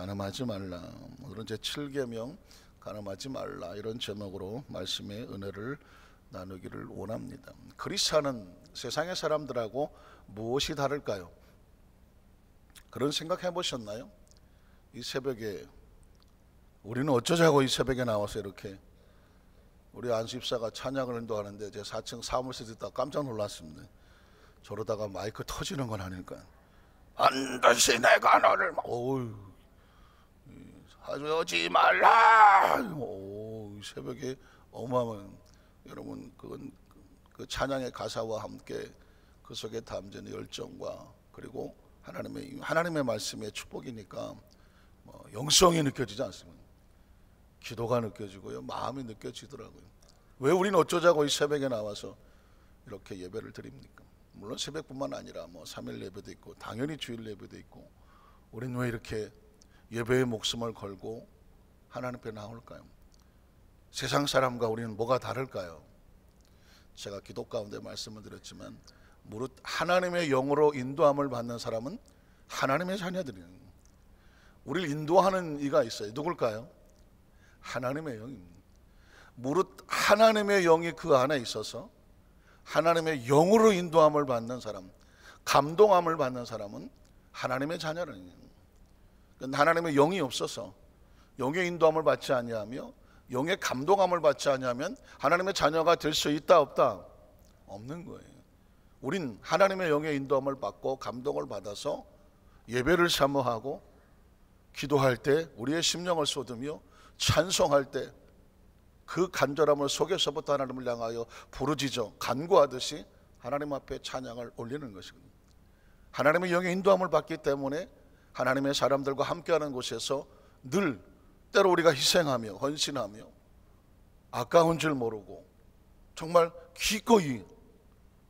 간음하지 말라. 오늘은 제7계명 간음하지 말라, 이런 제목으로 말씀의 은혜를 나누기를 원합니다. 그리스도는 세상의 사람들하고 무엇이 다를까요? 그런 생각 해보셨나요? 이 새벽에 우리는 어쩌자고 이 새벽에 나와서 이렇게 우리 안수집사가 찬양을 인도하는데 제 4층 사무실에 듣다가 깜짝 놀랐습니다. 저러다가 마이크 터지는 건 아닐까. 반드시 내가 너를 하지 말라. 새벽에 어마어마한, 여러분, 그건 그 찬양의 가사와 함께 그 속에 담긴 열정과 그리고 하나님의 말씀의 축복이니까 영성이 느껴지지 않습니까? 기도가 느껴지고요, 마음이 느껴지더라고요. 왜 우리는 어쩌자고 이 새벽에 나와서 이렇게 예배를 드립니까? 물론 새벽뿐만 아니라 3일 예배도 있고 당연히 주일 예배도 있고, 우리는 왜 이렇게 예배의 목숨을 걸고 하나님 앞에 나올까요? 세상 사람과 우리는 뭐가 다를까요? 제가 기도 가운데 말씀을 드렸지만 무릇 하나님의 영으로 인도함을 받는 사람은 하나님의 자녀들이에요. 우리를 인도하는 이가 있어요. 누굴까요? 하나님의 영입니다. 무릇 하나님의 영이 그 안에 있어서 하나님의 영으로 인도함을 받는 사람, 감동함을 받는 사람은 하나님의 자녀라는 거예요. 하나님의 영이 없어서, 영의 인도함을 받지 아니하며 영의 감동함을 받지 아니하면 하나님의 자녀가 될 수 있다 없다? 없는 거예요. 우린 하나님의 영의 인도함을 받고 감동을 받아서 예배를 사모하고 기도할 때 우리의 심령을 쏟으며 찬송할 때 그 간절함을 속에서부터 하나님을 향하여 부르짖어 간구하듯이 하나님 앞에 찬양을 올리는 것이거든요. 하나님의 영의 인도함을 받기 때문에 하나님의 사람들과 함께하는 곳에서 늘 때로 우리가 희생하며 헌신하며 아까운 줄 모르고 정말 기꺼이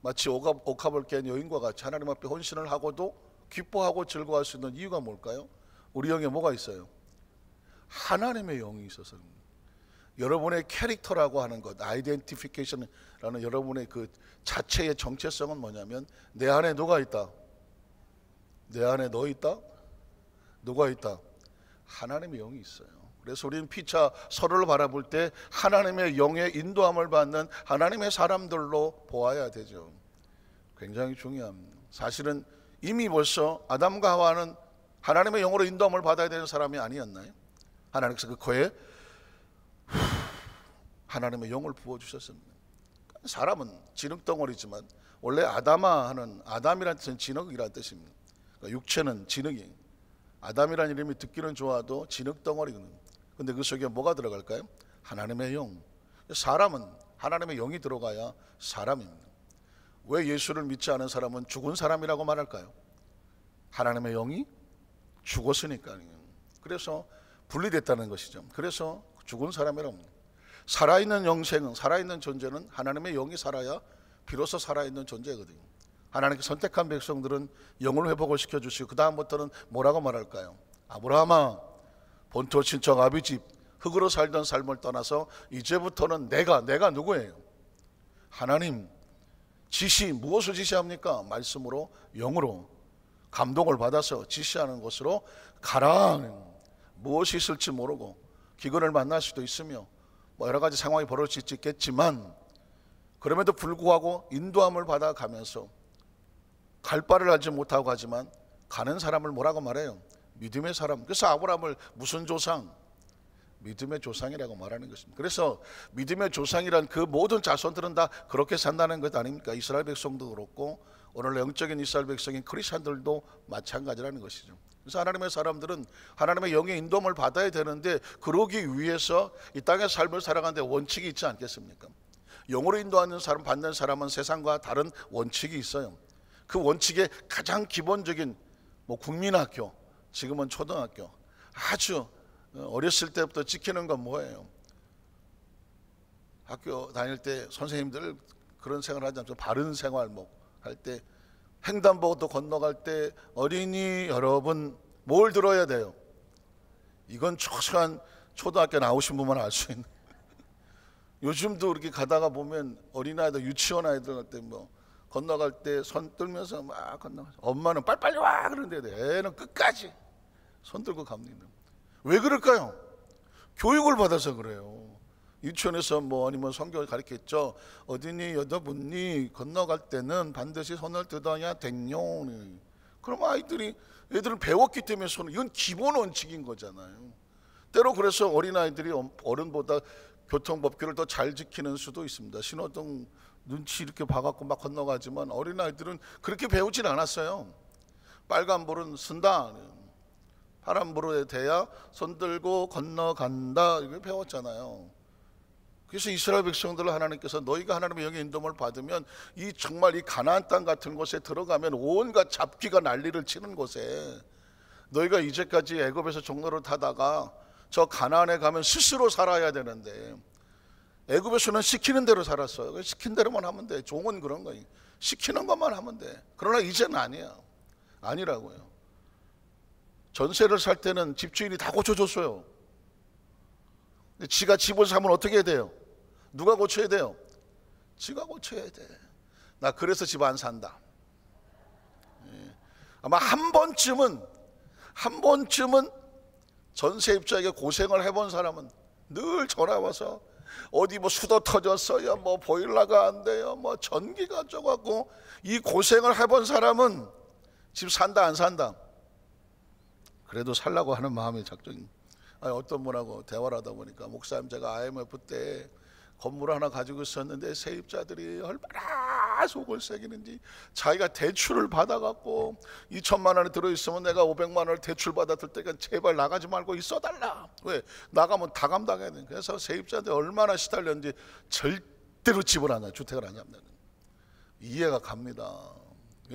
마치 옥합을 깬 여인과 같이 하나님 앞에 헌신을 하고도 기뻐하고 즐거워할 수 있는 이유가 뭘까요? 우리 영에 뭐가 있어요? 하나님의 영이 있어서입니다. 여러분의 캐릭터라고 하는 것, 아이덴티피케이션이라는 여러분의 그 자체의 정체성은 뭐냐면, 내 안에 누가 있다? 내 안에 너 있다? 누가 있다? 하나님의 영이 있어요. 그래서 우리는 피차 서로를 바라볼 때 하나님의 영의 인도함을 받는 하나님의 사람들로 보아야 되죠. 굉장히 중요합니다. 사실은 이미 벌써 아담과 하와는 하나님의 영으로 인도함을 받아야 되는 사람이 아니었나요? 하나님께서 그 코에 하나님의 영을 부어주셨습니다. 사람은 진흙덩어리지만 원래 아담아 하는, 아담이라는 뜻은 진흙이라는 뜻입니다. 그러니까 육체는 진흙이에요. 아담이라는 이름이 듣기는 좋아도 진흙덩어리거든요. 근데 그 속에 뭐가 들어갈까요? 하나님의 영. 사람은 하나님의 영이 들어가야 사람입니다. 왜 예수를 믿지 않은 사람은 죽은 사람이라고 말할까요? 하나님의 영이 죽었으니까요. 그래서 분리됐다는 것이죠. 그래서 죽은 사람이라고 합니다. 살아있는 영생은, 살아있는 존재는 하나님의 영이 살아야 비로소 살아있는 존재거든요. 하나님께 선택한 백성들은 영을 회복을 시켜주시고 그 다음부터는 뭐라고 말할까요? 아브라함아, 본토 친척 아비 집 흙으로 살던 삶을 떠나서 이제부터는 내가 누구예요? 하나님 지시, 무엇을 지시합니까? 말씀으로, 영으로 감동을 받아서 지시하는 곳으로 가라. 무엇이 있을지 모르고 기근을 만날 수도 있으며 여러 가지 상황이 벌어질 수 있겠지만, 그럼에도 불구하고 인도함을 받아가면서 갈 바를 알지 못하고 가지만 가는 사람을 뭐라고 말해요? 믿음의 사람. 그래서 아브라함을 무슨 조상? 믿음의 조상이라고 말하는 것입니다. 그래서 믿음의 조상이란 그 모든 자손들은 다 그렇게 산다는 것 아닙니까? 이스라엘 백성도 그렇고 오늘 영적인 이스라엘 백성인 크리스찬들도 마찬가지라는 것이죠. 그래서 하나님의 사람들은 하나님의 영의 인도함을 받아야 되는데, 그러기 위해서 이 땅의 삶을 살아가는데 원칙이 있지 않겠습니까? 영으로 인도하는 사람, 받는 사람은 세상과 다른 원칙이 있어요. 그 원칙의 가장 기본적인 국민학교, 지금은 초등학교, 아주 어렸을 때부터 지키는 건 뭐예요? 학교 다닐 때 선생님들 그런 생활 하지 않죠. 바른 생활목 할 때, 횡단보도 건너갈 때 어린이 여러분 뭘 들어야 돼요? 이건 초시한 초등학교 나오신 분만 알 수 있는. 요즘도 이렇게 가다가 보면 어린아이들, 유치원 아이들 갈 때 건너갈 때 손 떨면서 막 건너가죠. 엄마는 빨리빨리 와 그러는데 애는 끝까지 손 들고 갑니다. 왜 그럴까요? 교육을 받아서 그래요. 유치원에서 뭐 아니면 성경을 가르쳤죠. 어디니 여러분이 건너갈 때는 반드시 손을 뜯어야 된요. 그럼 애들은 배웠기 때문에 이건 기본 원칙인 거잖아요. 때로 그래서 어린아이들이 어른보다 교통법규를 더 잘 지키는 수도 있습니다. 신호등 눈치 이렇게 봐갖고 막 건너가지만 어린아이들은 그렇게 배우진 않았어요. 빨간불은 쓴다, 파란불에 대야 손 들고 건너간다, 이걸 배웠잖아요. 그래서 이스라엘 백성들을 하나님께서 너희가 하나님의 영의 인도를 받으면 정말 이 가나안 땅 같은 곳에 들어가면 온갖 잡귀가 난리를 치는 곳에, 너희가 이제까지 애굽에서 종로를 타다가 저 가나안에 가면 스스로 살아야 되는데 애굽에서는 시키는 대로 살았어요. 시킨 대로만 하면 돼. 종은 그런 거예요. 시키는 것만 하면 돼. 그러나 이제는 아니라고요. 전세를 살 때는 집주인이 다 고쳐줬어요. 근데 지가 집을 사면 어떻게 해야 돼요? 누가 고쳐야 돼요? 지가 고쳐야 돼. 나 그래서 집 안 산다. 아마 한 번쯤은 전세입자에게 고생을 해본 사람은 늘 전화와서 어디 뭐 수도 터졌어요, 뭐 보일러가 안 돼요, 뭐 전기가 어쩌고, 이 고생을 해본 사람은 집 산다 안 산다? 그래도 살라고 하는 마음이 작정이. 어떤 분하고 대화를 하다 보니까, 목사님 제가 IMF 때 건물 하나 가지고 있었는데 세입자들이 얼마나 속을 새기는지, 자기가 대출을 받아갖고 2천만 원이 들어있으면 내가 500만 원을 대출 받았을 때가 제발 나가지 말고 있어달라. 왜? 나가면 다 감당해야 돼. 그래서 세입자들 얼마나 시달렸는지 절대로 집을 안 해, 주택을 안 잡는. 이해가 갑니다.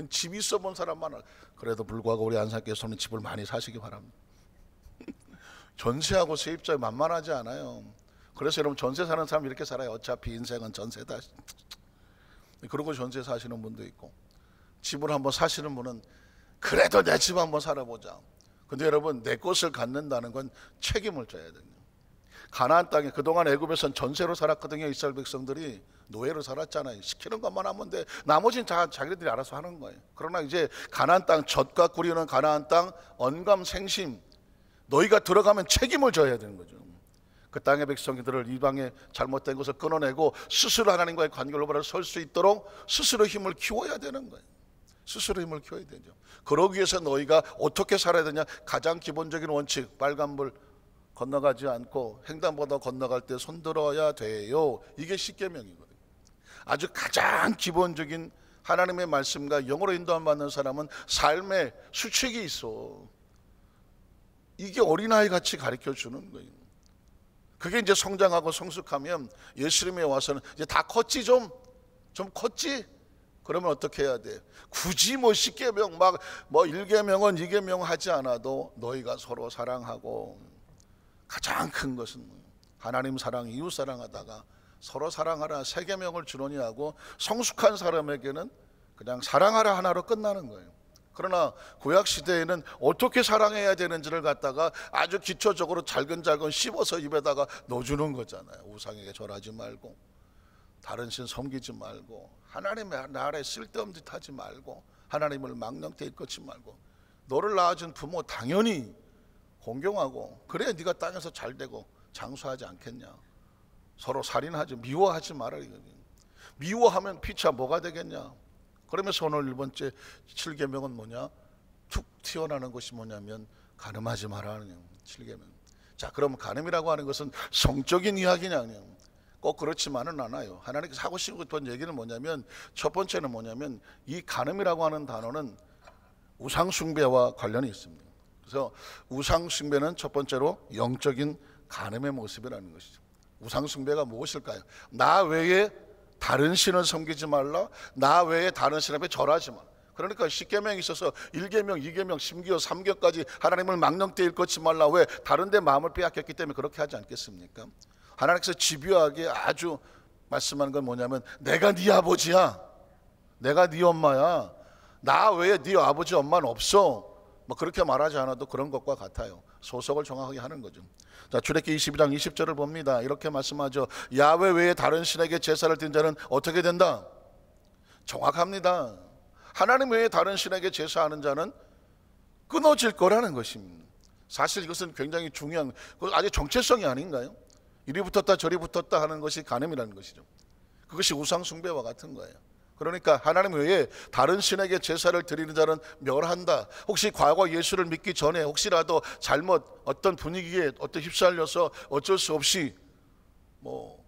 집 있어 본 사람만. 그래도 불구하고 우리 안산교회에서는 집을 많이 사시기 바랍니다. 전세하고 세입자 만만하지 않아요. 그래서 여러분, 전세 사는 사람 이렇게 살아요. 어차피 인생은 전세다. 그러고 전세 사시는 분도 있고, 집을 한번 사시는 분은 그래도 내 집 한번 살아보자. 근데 여러분, 내 것을 갖는다는 건 책임을 져야 돼요. 가나안 땅에 그동안 애굽에선 전세로 살았거든요. 이스라엘 백성들이 노예로 살았잖아요. 시키는 것만 하면 돼. 나머지는 자기들이 알아서 하는 거예요. 그러나 이제 가나안 땅, 젖과 꿀이는 가나안 땅, 언감생심, 너희가 들어가면 책임을 져야 되는 거죠. 그 땅의 백성들을 이방의 잘못된 것을 끊어내고 스스로 하나님과의 관계를 바로 설 수 있도록 스스로 힘을 키워야 되는 거예요. 스스로 힘을 키워야 되죠. 그러기 위해서 너희가 어떻게 살아야 되냐? 가장 기본적인 원칙, 빨간불 건너가지 않고 횡단보도 건너갈 때 손들어야 돼요. 이게 십계명이거든요. 아주 가장 기본적인 하나님의 말씀과 영으로 인도함 받는 사람은 삶의 수칙이 있어. 이게 어린아이 같이 가르쳐 주는 거예요. 그게 이제 성장하고 성숙하면 예수님에 와서는 이제 다 컸지, 좀 컸지? 그러면 어떻게 해야 돼? 굳이 뭐 10계명 막 뭐 1계명은 2계명 하지 않아도 너희가 서로 사랑하고, 가장 큰 것은 하나님 사랑, 이웃 사랑하다가 서로 사랑하라 3계명을 준원히 하고, 성숙한 사람에게는 그냥 사랑하라 하나로 끝나는 거예요. 그러나 구약 시대에는 어떻게 사랑해야 되는지를 갖다가 아주 기초적으로 잘근잘근 씹어서 입에다가 넣어주는 거잖아요. 우상에게 절하지 말고, 다른 신 섬기지 말고, 하나님의 나라에 쓸데없는 짓 하지 말고, 하나님을 망령되 일컫지 말고, 너를 낳아준 부모 당연히 공경하고, 그래야 네가 땅에서 잘 되고 장수하지 않겠냐. 서로 살인하지, 미워하지 말아야 되거든요. 미워하면 피차 뭐가 되겠냐. 그러면서 오늘 1번째 7계명은 뭐냐? 툭 튀어나오는 것이 뭐냐면 간음하지 말라는 7계명. 자, 그럼 간음이라고 하는 것은 성적인 이야기냐? 꼭 그렇지만은 않아요. 하나님께서 하고 싶은 얘기는 뭐냐면, 첫 번째는 뭐냐면, 이 간음이라고 하는 단어는 우상숭배와 관련이 있습니다. 그래서 우상숭배는 첫 번째로 영적인 간음의 모습이라는 것이죠. 우상숭배가 무엇일까요? 나 외에 다른 신을 섬기지 말라, 나 외에 다른 신 앞에 절하지 마. 그러니까 10계명이 있어서 1계명, 2계명, 심기어 3계까지 하나님을 망령되 일컫지 말라. 왜? 다른 데 마음을 빼앗겼기 때문에 그렇게 하지 않겠습니까? 하나님께서 집요하게 아주 말씀하는 건 뭐냐면, 내가 네 아버지야, 내가 네 엄마야, 나 외에 네 아버지 엄마는 없어. 뭐 그렇게 말하지 않아도 그런 것과 같아요. 소속을 정확하게 하는 거죠. 자, 출애굽기 22장 20절을 봅니다. 이렇게 말씀하죠. 야훼 외에 다른 신에게 제사를 드린 자는 어떻게 된다? 정확합니다. 하나님 외에 다른 신에게 제사하는 자는 끊어질 거라는 것입니다. 사실 이것은 굉장히 중요한, 아주 정체성이 아닌가요? 이리 붙었다 저리 붙었다 하는 것이 간음이라는 것이죠. 그것이 우상 숭배와 같은 거예요. 그러니까 하나님 외에 다른 신에게 제사를 드리는 자는 멸한다. 혹시 과거 예수를 믿기 전에 혹시라도 잘못 어떤 분위기에 휩쓸려서 어쩔 수 없이 뭐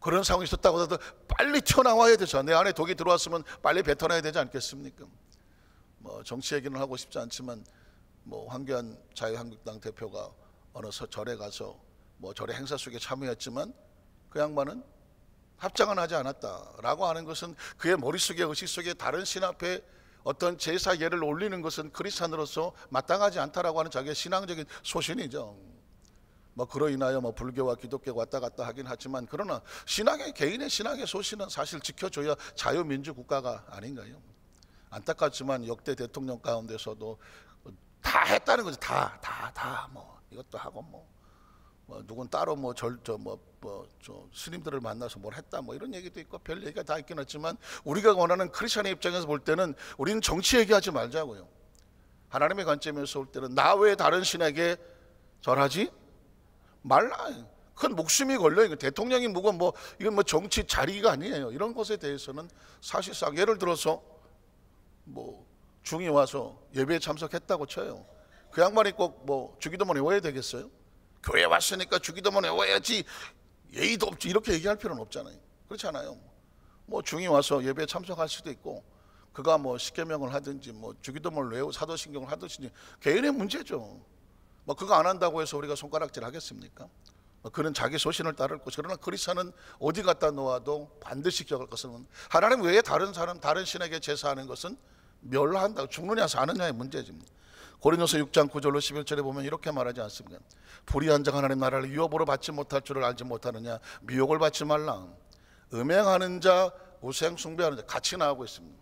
그런 상황이 있었다고 해도 빨리 튀어나와야 되죠. 내 안에 독이 들어왔으면 빨리 뱉어내야 되지 않겠습니까? 뭐 정치 얘기는 하고 싶지 않지만 뭐 황교안 자유한국당 대표가 어느 절에 가서 뭐 절의 행사 속에 참여했지만 그 양반은 합장은 하지 않았다라고 하는 것은 그의 머릿속에 의식 속에 다른 신 앞에 어떤 제사 예를 올리는 것은 크리스찬으로서 마땅하지 않다라고 하는 자기의 신앙적인 소신이죠. 뭐 그로 인하여 뭐 불교와 기독교가 왔다 갔다 하긴 하지만 그러나 개인의 신앙의 소신은 사실 지켜줘야 자유민주 국가가 아닌가요? 안타깝지만 역대 대통령 가운데서도 다 했다는 거죠. 다 뭐 이것도 하고 뭐 누군 따로 스님들을 만나서 뭘 했다 뭐 이런 얘기도 있고 별 얘기가 다 있긴 하지만 우리가 원하는 크리스천의 입장에서 볼 때는 우리는 정치 얘기하지 말자고요. 하나님의 관점에서 볼 때는 나 외에 다른 신에게 절하지 말라. 큰 목숨이 걸려요. 대통령이 뭐고 이건 뭐 정치 자리가 아니에요. 이런 것에 대해서는 사실상 예를 들어서 뭐 중이 와서 예배에 참석했다고 쳐요. 그 양반이 꼭 뭐 주기도문 외워야 되겠어요? 교회 왔으니까 주기도문 외워야지 예의도 없지 이렇게 얘기할 필요는 없잖아요. 그렇지 않아요? 뭐 중이 와서 예배에 참석할 수도 있고 그가 뭐 십계명을 하든지 뭐 주기도문을 외우고 사도신경을 하든지 개인의 문제죠. 뭐 그거 안 한다고 해서 우리가 손가락질 하겠습니까? 그는 자기 소신을 따를 것이고 그러나 그리스도는 어디 갖다 놓아도 반드시 기억할 것은 하나님 외에 다른 신에게 제사하는 것은 멸한다. 죽느냐 사느냐의 문제지. 고린도서 6장 9절로 11절에 보면 이렇게 말하지 않습니까? 불의한 자가 하나님 나라를 유업으로 받지 못할 줄을 알지 못하느냐. 미혹을 받지 말라. 음행하는 자, 우상 숭배하는 자 같이 나오고 있습니다.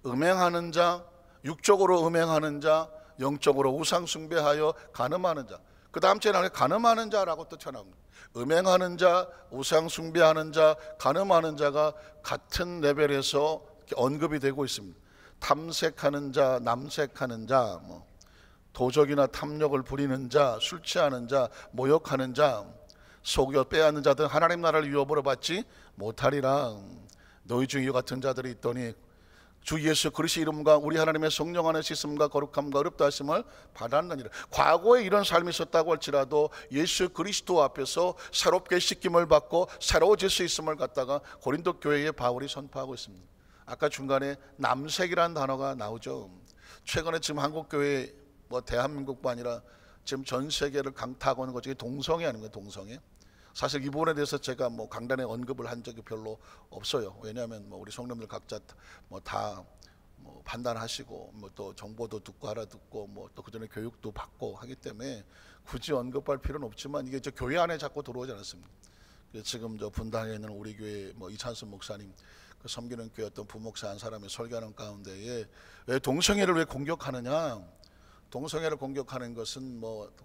음행하는 자, 육적으로 음행하는 자, 영적으로 우상 숭배하여 간음하는 자. 그 다음 절에 간음하는 자라고 또 튀어나옵니다. 음행하는 자, 우상 숭배하는 자, 간음하는 자가 같은 레벨에서 언급이 되고 있습니다. 탐색하는 자, 남색하는 자, 도적이나 탐욕을 부리는 자, 술 취하는 자, 모욕하는 자, 속여 빼앗는 자 등 하나님 나라를 유업으로 받지 못하리라. 너희 중에 이와 같은 자들이 있더니 주 예수 그리스도의 이름과 우리 하나님의 성령 안에 씻음과 거룩함과 의롭다 하심을 받았느니라. 과거에 이런 삶이 있었다고 할지라도 예수 그리스도 앞에서 새롭게 씻김을 받고 새로워질 수 있음을 갖다가 고린도 교회에 바울이 선포하고 있습니다. 아까 중간에 남색이라는 단어가 나오죠. 최근에 지금 한국 교회 대한민국뿐 아니라 지금 전 세계를 강타하고 있는 것 중에 동성애 아닙니까? 동성애. 사실 이 부분에 대해서 제가 강단에 언급을 한 적이 별로 없어요. 왜냐하면 우리 성도님들 각자 다 판단하시고 또 정보도 듣고 알아듣고 또 그전에 교육도 받고 하기 때문에 굳이 언급할 필요는 없지만 이게 저 교회 안에 자꾸 들어오지 않았습니다. 지금 저 분당에 있는 우리 교회 이찬순 목사님 그 섬기는 교회 어떤 부목사 한 사람이 설교하는 가운데에 왜 동성애를 왜 공격하느냐? 동성애를 공격하는 것은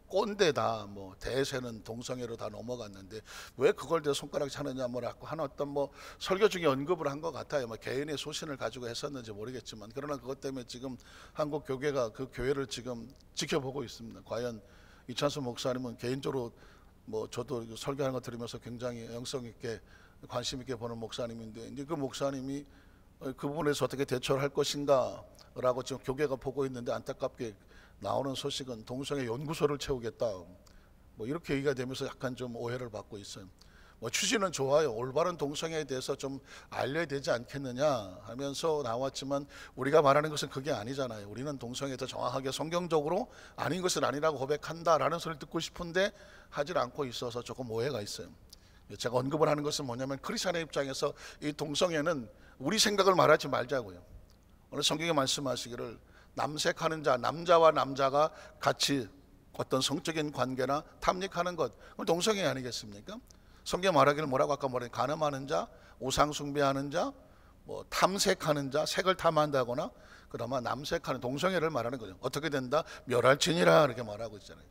꼰대다, 대세는 동성애로 다 넘어갔는데 왜 그걸 대 손가락 차느냐 뭐라고 하는 어떤 설교 중에 언급을 한 것 같아요. 개인의 소신을 가지고 했었는지 모르겠지만 그러나 그것 때문에 지금 한국 교계가 그 교회를 지금 지켜보고 있습니다. 과연 이찬수 목사님은 개인적으로 저도 설교하는 거 들으면서 굉장히 영성 있게 관심 있게 보는 목사님인데 이제 그 목사님이 그 부분에서 어떻게 대처를 할 것인가라고 지금 교계가 보고 있는데 안타깝게 나오는 소식은 동성애 연구소를 채우겠다 이렇게 얘기가 되면서 약간 좀 오해를 받고 있어요. 취지는 좋아요. 올바른 동성애에 대해서 좀 알려야 되지 않겠느냐 하면서 나왔지만 우리가 말하는 것은 그게 아니잖아요. 우리는 동성애에 더 정확하게 성경적으로 아닌 것은 아니라고 고백한다라는 소리를 듣고 싶은데 하질 않고 있어서 조금 오해가 있어요. 제가 언급을 하는 것은 뭐냐면 크리스천의 입장에서 이 동성애는 우리 생각을 말하지 말자고요. 오늘 성경에 말씀하시기를 남색하는 자, 남자와 남자가 같이 어떤 성적인 관계나 탐닉하는 것, 그건 동성애 아니겠습니까? 성경 말하기를 뭐라고 아까 말했는데 간음하는 자, 우상 숭배하는 자, 탐색하는 자, 색을 탐한다거나 그나마 남색하는 동성애를 말하는 거죠. 어떻게 된다? 멸할지니라 이렇게 말하고 있잖아요.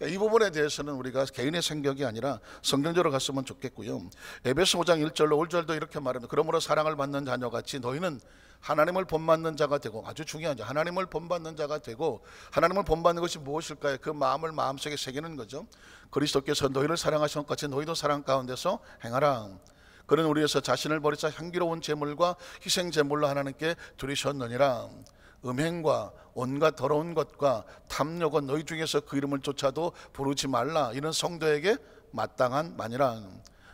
이 부분에 대해서는 우리가 개인의 생각이 아니라 성경적으로 갔으면 좋겠고요. 에베소 5장 1절로 5절도 이렇게 말합니다. 그러므로 사랑을 받는 자녀같이 너희는 하나님을 본받는 자가 되고, 아주 중요하죠. 하나님을 본받는 자가 되고, 하나님을 본받는 것이 무엇일까요? 그 마음을 마음속에 새기는 거죠. 그리스도께서 너희를 사랑하신 것 같이 너희도 사랑 가운데서 행하라. 그는 우리에서 자신을 버리사 향기로운 제물과 희생 제물로 하나님께 드리셨느니라. 음행과 온갖 더러운 것과 탐욕은 너희 중에서 그 이름을 쫓아도 부르지 말라. 이는 성도에게 마땅한 말이라.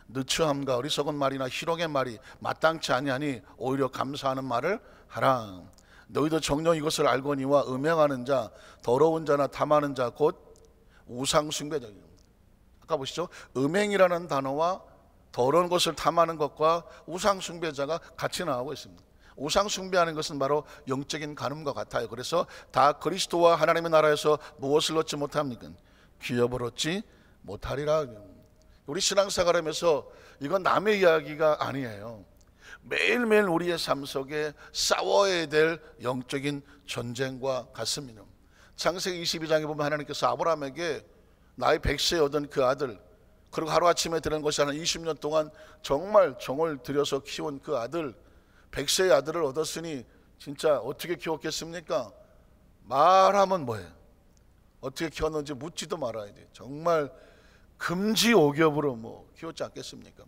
느처함과 어리석은 말이나 희롱의 말이 마땅치 아니하니 오히려 감사하는 말을 하라. 너희도 정녕 이것을 알거니와 음행하는 자, 더러운 자나 탐하는 자 곧 우상 숭배자. 아까 보시죠. 음행이라는 단어와 더러운 것을 탐하는 것과 우상 숭배자가 같이 나오고 있습니다. 우상 숭배하는 것은 바로 영적인 간음과 같아요. 그래서 다 그리스도와 하나님의 나라에서 무엇을 얻지 못합니까? 기업을 얻지 못하리라. 우리 신앙생활하면서 이건 남의 이야기가 아니에요. 매일매일 우리의 삶 속에 싸워야 될 영적인 전쟁과 같습니다. 창세기 22장에 보면 하나님께서 아브라함에게 나이 100세에 얻은 그 아들, 그리고 하루아침에 드는 것이 아니라 20년 동안 정말 정을 들여서 키운 그 아들, 100세의 아들을 얻었으니 진짜 어떻게 키웠겠습니까? 말하면 뭐예요? 어떻게 키웠는지 묻지도 말아야지. 정말 금지옥엽으로 키웠지 않겠습니까?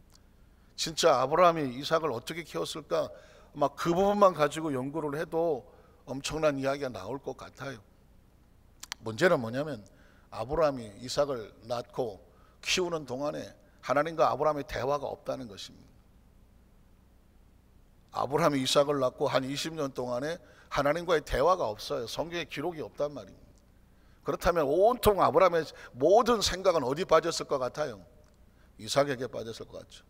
진짜 아브라함이 이삭을 어떻게 키웠을까? 막 그 부분만 가지고 연구를 해도 엄청난 이야기가 나올 것 같아요. 문제는 뭐냐면 아브라함이 이삭을 낳고 키우는 동안에 하나님과 아브라함의 대화가 없다는 것입니다. 아브라함이 이삭을 낳고 한 20년 동안에 하나님과의 대화가 없어요. 성경에 기록이 없단 말입니다. 그렇다면 온통 아브라함의 모든 생각은 어디 빠졌을 것 같아요? 이삭에게 빠졌을 것 같죠.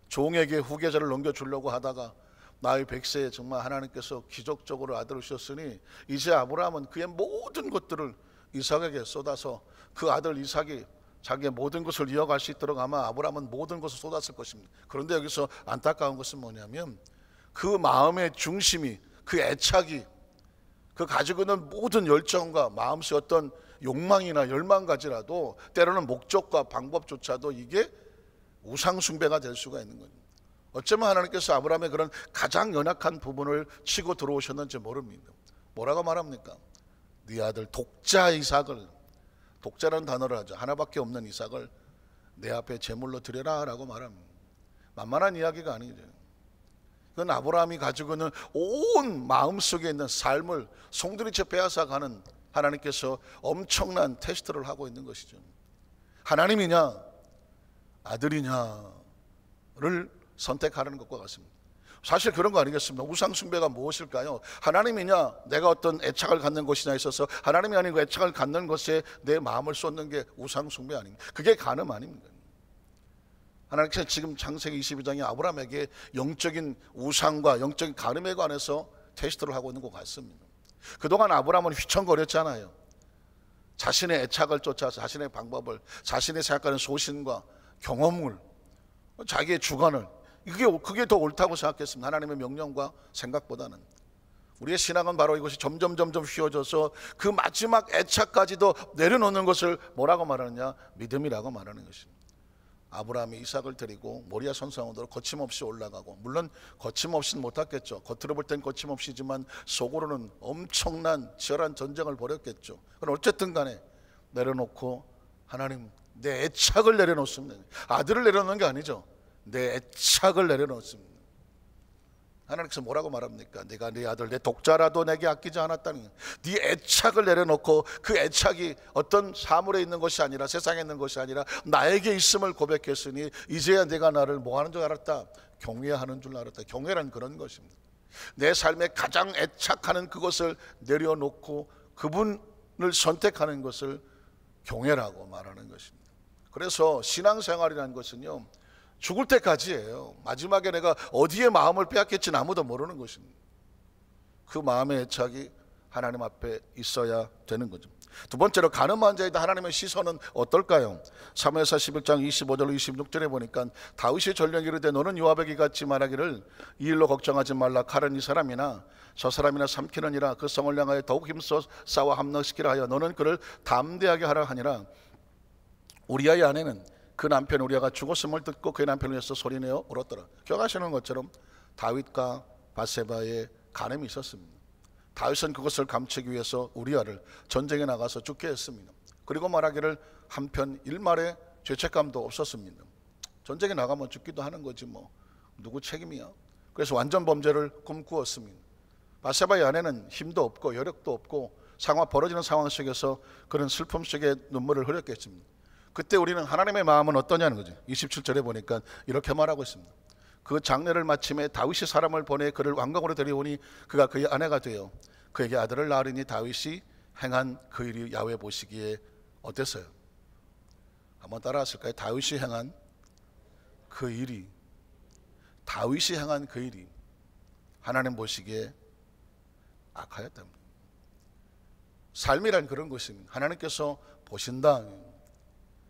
종에게 후계자를 넘겨주려고 하다가 나이 100세에 정말 하나님께서 기적적으로 아들을 주셨으니 이제 아브라함은 그의 모든 것들을 이삭에게 쏟아서 그 아들 이삭이 자기의 모든 것을 이어갈 수 있도록 아마 아브라함은 모든 것을 쏟았을 것입니다. 그런데 여기서 안타까운 것은 뭐냐면 그 마음의 중심이, 그 애착이, 그 가지고 있는 모든 열정과 마음속 어떤 욕망이나 열망까지라도 때로는 목적과 방법조차도 이게 우상숭배가 될 수가 있는 거예요. 어쩌면 하나님께서 아브라함의 그런 가장 연약한 부분을 치고 들어오셨는지 모릅니다. 뭐라고 말합니까? 네 아들 독자 이삭을, 독자라는 단어를 하죠. 하나밖에 없는 이삭을 내 앞에 제물로 드려라 라고 말합니다. 만만한 이야기가 아니죠. 그건 아브라함이 가지고 있는 온 마음속에 있는 삶을 송두리째 빼앗아가는 하나님께서 엄청난 테스트를 하고 있는 것이죠. 하나님이냐 아들이냐를 선택하라는 것과 같습니다. 사실 그런 거 아니겠습니까? 우상숭배가 무엇일까요? 하나님이냐 내가 어떤 애착을 갖는 것이냐 있어서 하나님이 아니고 애착을 갖는 것에 내 마음을 쏟는 게 우상숭배 아닙니까? 그게 간음 아닙니까? 하나님께서 지금 창세기 22장에 아브라함에게 영적인 우상과 영적인 간음에 관해서 테스트를 하고 있는 것 같습니다. 그동안 아브라함은 휘청거렸잖아요. 자신의 애착을 쫓아서 자신의 방법을, 자신의 생각하는 소신과 경험을, 자기의 주관을, 그게 더 옳다고 생각했습니다. 하나님의 명령과 생각보다는. 우리의 신앙은 바로 이것이 점점 휘어져서 그 마지막 애착까지도 내려놓는 것을 뭐라고 말하느냐? 믿음이라고 말하는 것입니다. 아브라함이 이삭을 드리고 모리아 선상으로 거침없이 올라가고, 물론 거침없이는 못했겠죠. 겉으로 볼 땐 거침없이지만 속으로는 엄청난 치열한 전쟁을 벌였겠죠. 그럼 어쨌든 간에 내려놓고 하나님 내 애착을 내려놓습니다. 아들을 내려놓는 게 아니죠. 내 애착을 내려놓습니다. 하나님께서 뭐라고 말합니까? 내가 네 아들 내 독자라도 내게 아끼지 않았다는, 네 애착을 내려놓고 그 애착이 어떤 사물에 있는 것이 아니라, 세상에 있는 것이 아니라 나에게 있음을 고백했으니 이제야 내가 나를 뭐 하는 줄 알았다? 경외하는 줄 알았다. 경외란 그런 것입니다. 내 삶에 가장 애착하는 그것을 내려놓고 그분을 선택하는 것을 경외라고 말하는 것입니다. 그래서 신앙생활이라는 것은요, 죽을 때까지예요. 마지막에 내가 어디에 마음을 빼앗길지는 아무도 모르는 것입니다. 그 마음의 애착이 하나님 앞에 있어야 되는 거죠. 두 번째로 간음한 자에 대한 하나님의 시선은 어떨까요? 사무엘상 11장 25절 26절에 보니까 다윗이 전령 이르되 너는 요압에게 같이 말하기를 이 일로 걱정하지 말라. 칼은 이 사람이나 저 사람이나 삼키느니라. 그 성을 향하여 더욱 힘써 싸워 함락시키라 하여 너는 그를 담대하게 하라 하니라. 우리아의 아내는 그 남편 우리아가 죽었음을 듣고 그의 남편을 위해서 소리내어 울었더라. 기억하시는 것처럼 다윗과 밧세바의 간음이 있었습니다. 다윗은 그것을 감추기 위해서 우리아를 전쟁에 나가서 죽게 했습니다. 그리고 말하기를 한편 일말의 죄책감도 없었습니다. 전쟁에 나가면 죽기도 하는 거지 뭐 누구 책임이야. 그래서 완전 범죄를 꿈꾸었습니다. 밧세바의 아내는 힘도 없고 여력도 없고 벌어지는 상황 속에서 그런 슬픔 속에 눈물을 흘렸겠습니다. 그때 우리는 하나님의 마음은 어떠냐는 거죠. 27절에 보니까 이렇게 말하고 있습니다. 그 장례를 마침에 다윗이 사람을 보내 그를 왕궁으로 데려오니 그가 그의 아내가 되어 그에게 아들을 낳으리니 다윗이 행한 그 일이 야훼 보시기에 어땠어요? 한번 따라하실까요? 다윗이 행한 그 일이 하나님 보시기에 악하였답니다. 삶이란 그런 것입니다. 하나님께서 보신다.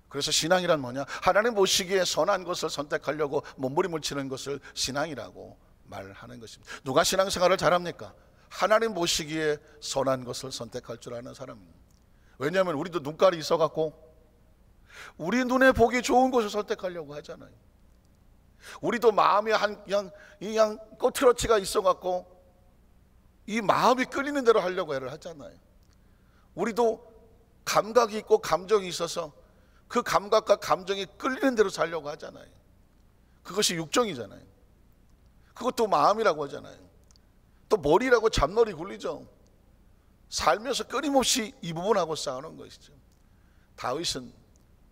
그래서 신앙이란 뭐냐? 하나님 보시기에 선한 것을 선택하려고 몸부림을 치는 것을 신앙이라고 말하는 것입니다. 누가 신앙생활을 잘합니까? 하나님 보시기에 선한 것을 선택할 줄 아는 사람입니다. 왜냐하면 우리도 눈깔이 있어갖고 우리 눈에 보기 좋은 것을 선택하려고 하잖아요. 우리도 마음이 그냥 꼬트러치가 있어갖고 이 마음이 끌리는 대로 하려고 애를 하잖아요. 우리도 감각이 있고 감정이 있어서 그 감각과 감정이 끌리는 대로 살려고 하잖아요. 그것이 육정이잖아요. 그것도 마음이라고 하잖아요. 또 머리라고 잡놀이 굴리죠. 살면서 끊임없이 이 부분하고 싸우는 것이죠. 다윗은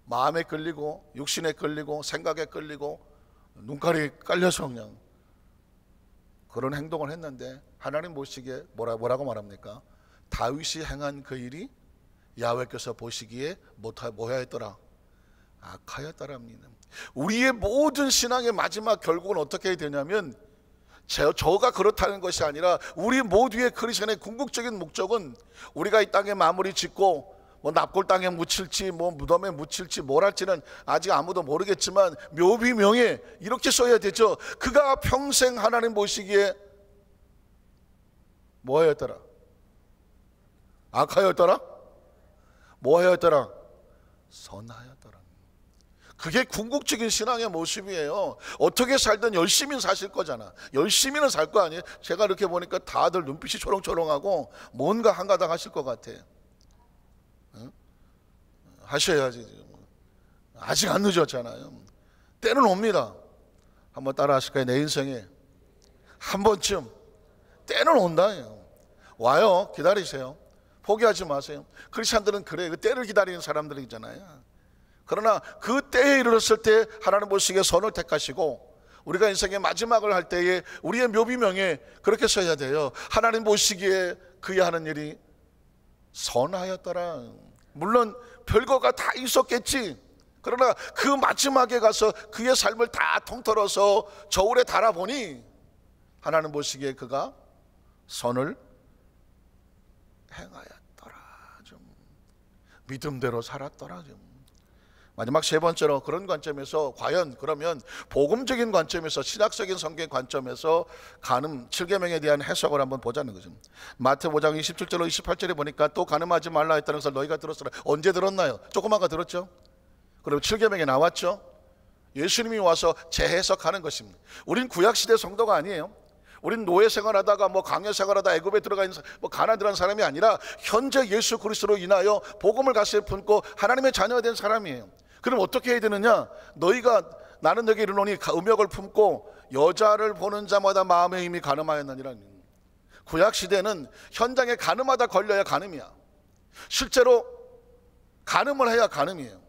마음에 끌리고 육신에 끌리고 생각에 끌리고 눈깔이 깔려서 그냥 그런 행동을 했는데 하나님 보시기에 뭐라고 말합니까? 다윗이 행한 그 일이 야훼께서 보시기에 뭐하였더라? 악하였더랍니다. 우리의 모든 신앙의 마지막 결국은 어떻게 되냐면 저가 그렇다는 것이 아니라 우리 모두의 크리스천의 궁극적인 목적은 우리가 이 땅에 마무리 짓고 뭐 납골 땅에 묻힐지 뭐 무덤에 묻힐지 뭘 할지는 아직 아무도 모르겠지만 묘비명예 이렇게 써야 되죠. 그가 평생 하나님 보시기에 뭐하였더라? 악하였더라? 뭐하였더라? 선하였더라. 그게 궁극적인 신앙의 모습이에요. 어떻게 살든 열심히 사실 거잖아. 열심히는 살 거 아니에요. 제가 이렇게 보니까 다들 눈빛이 초롱초롱하고 뭔가 한가닥 하실 것 같아. 응? 하셔야지. 아직 안 늦었잖아요. 때는 옵니다. 한번 따라 하실까요? 내 인생에 한 번쯤 때는 온다. 와요. 기다리세요. 포기하지 마세요. 크리스찬들은 그래요. 그 때를 기다리는 사람들이잖아요. 그러나 그 때에 이르렀을 때 하나님 보시기에 선을 택하시고 우리가 인생의 마지막을 할 때에 우리의 묘비명에 그렇게 써야 돼요. 하나님 보시기에 그의 하는 일이 선하였더라. 물론 별거가 다 있었겠지. 그러나 그 마지막에 가서 그의 삶을 다 통틀어서 저울에 달아보니 하나님 보시기에 그가 선을 행하였더라. 좀 믿음대로 살았더라. 좀 마지막 세 번째로 그런 관점에서 과연 그러면 복음적인 관점에서 신학적인 성경 관점에서 간음 7계명에 대한 해석을 한번 보자는 거죠. 마태복음 5장 27절로 28절에 보니까 또 간음하지 말라 했다는 것을 너희가 들었으라. 언제 들었나요? 조그마가 들었죠. 그리고 7계명에 나왔죠. 예수님이 와서 재해석하는 것입니다. 우린 구약시대 성도가 아니에요. 우린 노예 생활하다가 뭐 강요 생활하다 애굽에 들어가 있는 뭐 가나안 들어간 사람이 아니라 현재 예수 그리스도로 인하여 복음을 가슴에 품고 하나님의 자녀가 된 사람이에요. 그럼 어떻게 해야 되느냐? 너희가 나는 너에게 이르노니 음욕을 품고 여자를 보는 자마다 마음의 힘이 간음하였느니라. 구약 시대는 현장에 간음하다 걸려야 간음이야. 실제로 간음을 해야 간음이에요.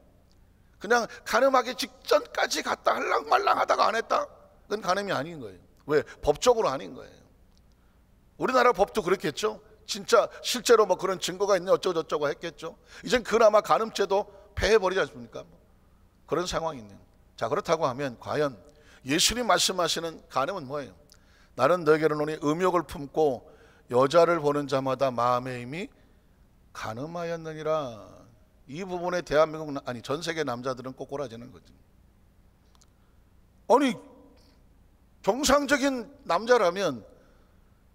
그냥 간음하기 직전까지 갔다 할랑말랑 하다가 안 했다? 그건 간음이 아닌 거예요. 왜? 법적으로 아닌 거예요. 우리나라 법도 그렇겠죠. 진짜 실제로 뭐 그런 증거가 있는 어쩌고저쩌고 했겠죠. 이젠 그나마 간음죄도 폐해버리지 않습니까? 그런 상황이 있네요. 자, 그렇다고 하면 과연 예수님 말씀하시는 간음은 뭐예요? 나는 너에게로 노니 음욕을 품고 여자를 보는 자마다 마음의 힘이 간음하였느니라. 이 부분에 대한민국 아니 전 세계 남자들은 꼬꾸라지는 거죠. 아니 정상적인 남자라면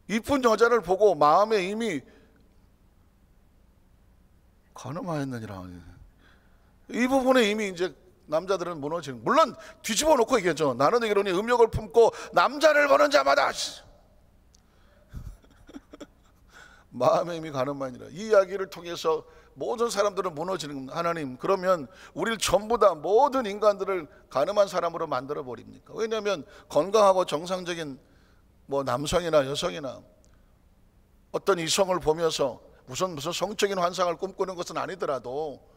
이쁜 여자를 보고 마음의 힘이 간음하였느니라. 이 부분에 이미 이제 남자들은 무너지는, 물론 뒤집어 놓고 얘기하죠. 나는 이러니 음욕을 품고 남자를 보는 자마다 마음에 이미 가늠하니라. 이 이야기를 통해서 모든 사람들은 무너지는, 하나님 그러면 우리를 전부 다 모든 인간들을 가늠한 사람으로 만들어 버립니까? 왜냐하면 건강하고 정상적인 뭐 남성이나 여성이나 어떤 이성을 보면서 무슨 성적인 환상을 꿈꾸는 것은 아니더라도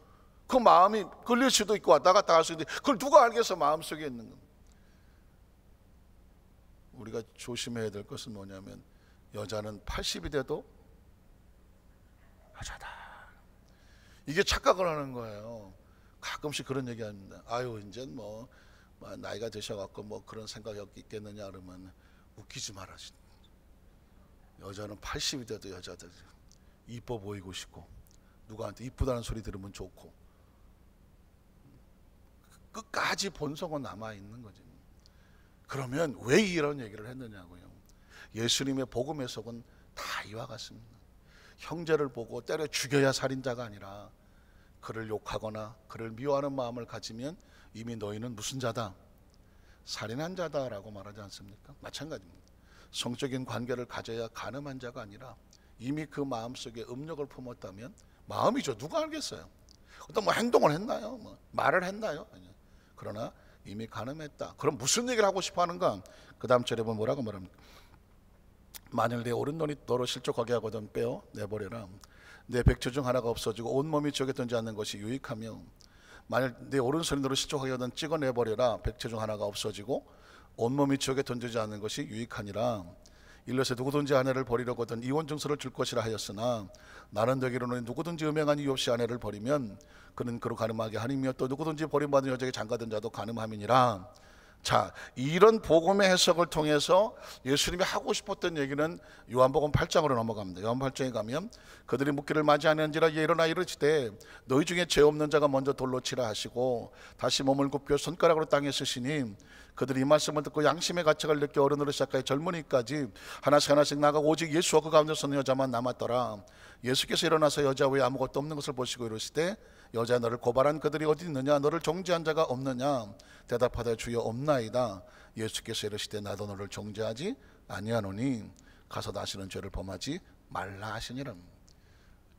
그 마음이 끌릴 수도 있고 왔다 갔다 할 수도 있는데 그걸 누가 알겠어? 마음속에 있는 건. 우리가 조심해야 될 것은 뭐냐면 여자는 80이 돼도 여자다, 이게 착각을 하는 거예요. 가끔씩 그런 얘기 합니다. 아유 이제 뭐 나이가 드셔갖고 뭐 그런 생각이 있겠느냐 그러면 웃기지 마라. 여자는 80이 돼도 여자다. 이뻐 보이고 싶고 누구한테 이쁘다는 소리 들으면 좋고 끝까지 본성은 남아있는 거지. 그러면 왜 이런 얘기를 했느냐고요. 예수님의 복음 해석은 다 이와 같습니다. 형제를 보고 때려 죽여야 살인자가 아니라 그를 욕하거나 그를 미워하는 마음을 가지면 이미 너희는 무슨 자다? 살인한 자다라고 말하지 않습니까? 마찬가지입니다. 성적인 관계를 가져야 가늠한 자가 아니라 이미 그 마음속에 음욕을 품었다면, 마음이죠. 누가 알겠어요? 어떤 뭐 행동을 했나요? 뭐 말을 했나요? 아니요. 그러나 이미 가늠했다. 그럼 무슨 얘기를 하고 싶어 하는가? 그 다음 절에 보면 뭐라고 말합니까? 만일 내 오른손이 너로 실족하게 하거든 빼어 내버려라. 내 백조 중 하나가 없어지고 온몸이 지옥에 던지 않는 것이 유익하며, 만일 내 오른손이 너로 실족하게 하거든 찍어내버려라. 백조 중 하나가 없어지고 온몸이 지옥에 던지지 않는 것이 유익하니라. 일러서 누구든지 아내를 버리려거든 이혼 증서를 줄 것이라 하였으나 나는 너희로는 누구든지 음행한 이유 없이 아내를 버리면 그는 그로 가늠하게 하니며 또 누구든지 버림받은 여자에게 장가든 자도 가늠함이니라. 자, 이런 복음의 해석을 통해서 예수님이 하고 싶었던 얘기는 요한복음 8장으로 넘어갑니다. 요한 8장에 가면 그들이 묻기를 맞이하는지라 일어나 이르시되 너희 중에 죄 없는 자가 먼저 돌로 치라 하시고 다시 몸을 굽혀 손가락으로 땅에 쓰시니 그들이 이 말씀을 듣고 양심의 가책을 느껴 어른으로 시작하여 젊은이까지 하나씩 하나씩 나가고 오직 예수와 그 가운데 서는 여자만 남았더라. 예수께서 일어나서 여자 외에 아무것도 없는 것을 보시고 이르시되 여자 너를 고발한 그들이 어디 있느냐? 너를 정죄한 자가 없느냐? 대답하되 주여 없나이다. 예수께서 이르시되 나도 너를 정죄하지 아니하노니 가서 다시는 죄를 범하지 말라 하시니라.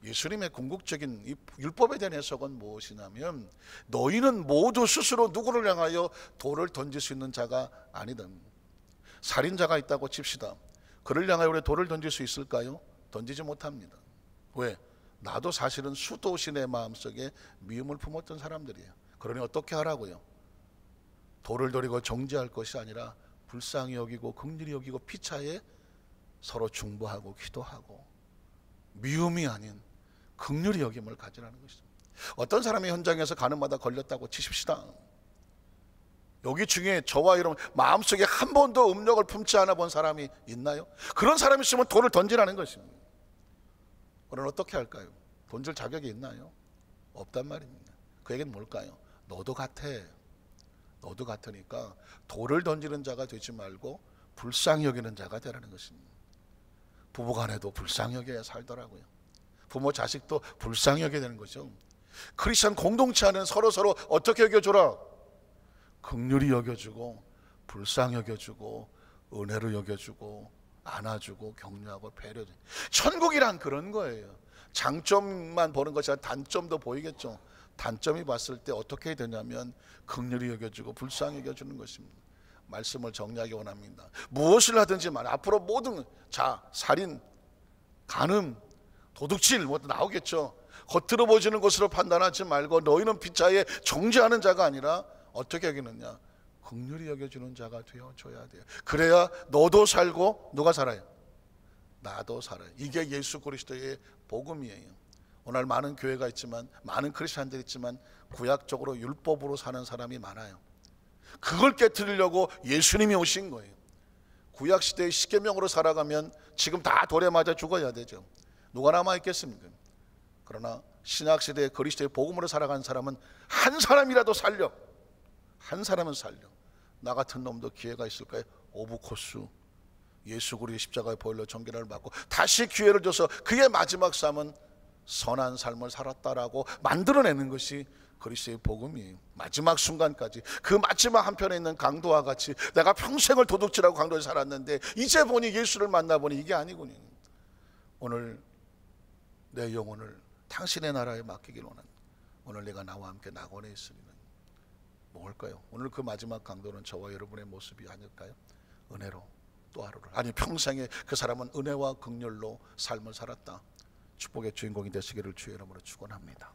예수님의 궁극적인 이 율법에 대한 해석은 무엇이냐면 너희는 모두 스스로 누구를 향하여 돌을 던질 수 있는 자가 아니다. 살인자가 있다고 칩시다. 그를 향하여 우리 돌을 던질 수 있을까요? 던지지 못합니다. 왜? 나도 사실은 수도시 내 마음속에 미움을 품었던 사람들이에요. 그러니 어떻게 하라고요? 돌을 들이고 정죄할 것이 아니라 불쌍히 여기고 긍휼히 여기고 피차에 서로 중보하고 기도하고 미움이 아닌 긍휼히 여김을 가지라는 것입니다. 어떤 사람이 현장에서 가늠마다 걸렸다고 치십시다. 여기 중에 저와 여러분 마음속에 한 번도 음욕을 품지 않아 본 사람이 있나요? 그런 사람이 있으면 돌을 던지라는 것입니다. 우리는 어떻게 할까요? 던질 자격이 있나요? 없단 말입니다. 그 얘기는 뭘까요? 너도 같아. 너도 같으니까 돌을 던지는 자가 되지 말고 불쌍히 여기는 자가 되라는 것입니다. 부부간에도 불쌍히 여겨야 살더라고요. 부모 자식도 불쌍히 여겨야 되는 거죠. 크리스천 공동체 안에는 서로 어떻게 여겨줘라? 긍휼히 여겨주고 불쌍히 여겨주고 은혜로 여겨주고 안아주고 격려하고 배려해. 천국이란 그런 거예요. 장점만 보는 것이 아니라 단점도 보이겠죠. 단점이 봤을 때 어떻게 되냐면 긍휼히 여겨주고 불쌍히 여겨주는 것입니다. 말씀을 정리하기 원합니다. 무엇을 하든지 말 앞으로 모든 살인, 간음, 도둑질 뭐 나오겠죠. 겉으로 보이는 것으로 판단하지 말고 너희는 피차에 정죄하는 자가 아니라 어떻게 여기느냐? 긍휼히 여겨주는 자가 되어줘야 돼요. 그래야 너도 살고 누가 살아요? 나도 살아요. 이게 예수 그리스도의 복음이에요. 오늘 많은 교회가 있지만 많은 크리스찬들이 있지만 구약적으로 율법으로 사는 사람이 많아요. 그걸 깨트리려고 예수님이 오신 거예요. 구약시대의 십계명으로 살아가면 지금 다 돌에 맞아 죽어야 되죠. 누가 남아있겠습니까? 그러나 신약시대의 그리스도의 복음으로 살아가는 사람은 한 사람이라도 살려. 한 사람은 살려. 나 같은 놈도 기회가 있을까요? 오브코스 예수 그리스도의 십자가의 보혈로 정결을 받고 다시 기회를 줘서 그의 마지막 삶은 선한 삶을 살았다라고 만들어내는 것이 그리스도의 복음이 마지막 순간까지 그 마지막 한편에 있는 강도와 같이 내가 평생을 도둑질하고 강도에 살았는데 이제 보니 예수를 만나보니 이게 아니군요. 오늘 내 영혼을 당신의 나라에 맡기길 원한다. 오늘 내가 나와 함께 낙원에 있으리는 뭘까요? 오늘 그 마지막 강도는 저와 여러분의 모습이 아닐까요? 은혜로 또 하루를, 아니 평생에 그 사람은 은혜와 긍휼로 삶을 살았다. 축복의 주인공이 되시기를 주의 이름으로 축원합니다.